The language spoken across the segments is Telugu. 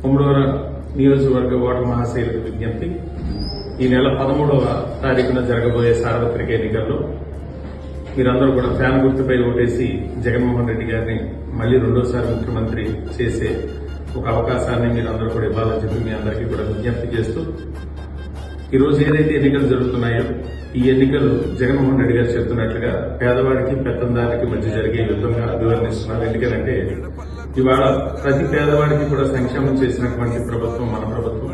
ఉమ్మడూరు నియోజకవర్గ ఓటర్ మహాశైలకు విజ్ఞప్తి. ఈ నెల 13వ తారీఖున జరగబోయే సార్వత్రిక ఎన్నికల్లో మీరందరూ కూడా ఫ్యాన్ గుర్తుపై ఓటేసి జగన్మోహన్ రెడ్డి గారిని మళ్లీ రెండోసారి ముఖ్యమంత్రి చేసే ఒక అవకాశాన్ని మీరందరూ కూడా ఇవ్వాలని చెప్పి మీ అందరికీ కూడా విజ్ఞప్తి చేస్తూ, ఈ రోజు ఏదైతే ఎన్నికలు జరుగుతున్నాయో ఈ ఎన్నికలు జగన్మోహన్ రెడ్డి గారు చెప్తున్నట్లుగా పేదవాడికి పెత్తందారికి మధ్య జరిగే యుద్ధంగా అభివర్ణిస్తున్నారు. ఎందుకంటే ఇవాళ ప్రతి పేదవాడికి కూడా సంక్షేమం చేసినటువంటి ప్రభుత్వం మన ప్రభుత్వం.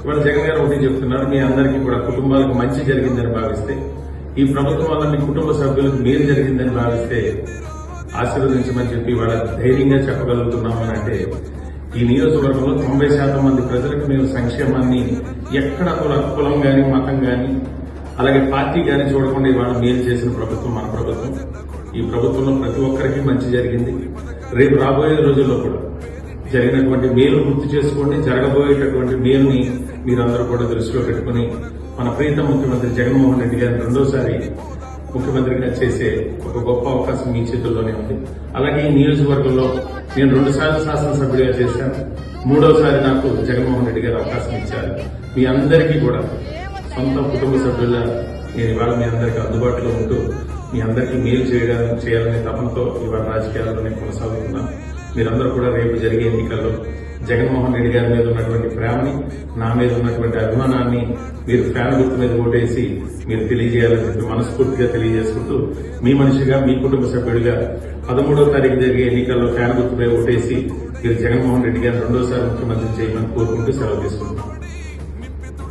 ఇవాళ జగన్ గారు ఒకటి చెప్తున్నారు, మీ అందరికీ కూడా కుటుంబాలకు మంచి జరిగిందని భావిస్తే, ఈ ప్రభుత్వం వల్ల మీ కుటుంబ సభ్యులకు మేలు జరిగిందని భావిస్తే ఆశీర్వదించమని చెప్పి ఇవాళ ధైర్యంగా చెప్పగలుగుతున్నామని అంటే, ఈ నియోజకవర్గంలో 90% మంది ప్రజలకు మేము సంక్షేమాన్ని ఎక్కడ కులం గాని మతం గాని అలాగే పార్టీ గాని చూడకుండా ఇవాళ మేలు చేసిన ప్రభుత్వం మన ప్రభుత్వం. ఈ ప్రభుత్వంలో ప్రతి ఒక్కరికి మంచి జరిగింది. రేపు రాబోయే రోజుల్లో కూడా జరిగినటువంటి మేలు గుర్తు చేసుకోండి. జరగబోయేటటువంటి మేలుని మీరందరూ కూడా దృష్టిలో పెట్టుకుని మన ప్రీతం ముఖ్యమంత్రి జగన్మోహన్ రెడ్డి గారిని రెండోసారి ముఖ్యమంత్రిగా చేసే ఒక గొప్ప అవకాశం మీ చేతుల్లోనే ఉంది. అలాగే ఈ నియోజకవర్గంలో నేను 2 సార్లు శాసనసభ్యుడిగా చేశాను. 3వసారి నాకు జగన్మోహన్ రెడ్డి గారు అవకాశం ఇచ్చారు. మీ అందరికీ కూడా సొంత కుటుంబ సభ్యుల నేను ఇవాళ మీ అందరికీ అందుబాటులో ఉంటూ మీ అందరికీ మేలు చేయాలనే తపనతో ఇవాళ రాజకీయాల్లోనే కొనసాగుతున్నాను. మీరందరూ కూడా రేపు జరిగే ఎన్నికల్లో జగన్మోహన్ రెడ్డి గారి మీద ఉన్నటువంటి ప్రేమని, నా మీద ఉన్నటువంటి అభిమానాన్ని మీరు ఫ్యాన్ గుర్తు మీద ఓటేసి మీరు తెలియజేయాలని చెప్పి మనస్ఫూర్తిగా తెలియజేసుకుంటూ, మీ మనిషిగా మీ కుటుంబ సభ్యుడిగా 13వ తారీఖు జరిగే ఎన్నికల్లో ఫ్యాన్ గుర్తుపై ఓటేసి మీరు జగన్మోహన్ రెడ్డి గారిని రెండోసారి ముఖ్యమంత్రి చేయమని కోరుకుంటూ సెలవు తీసుకుంటున్నాను.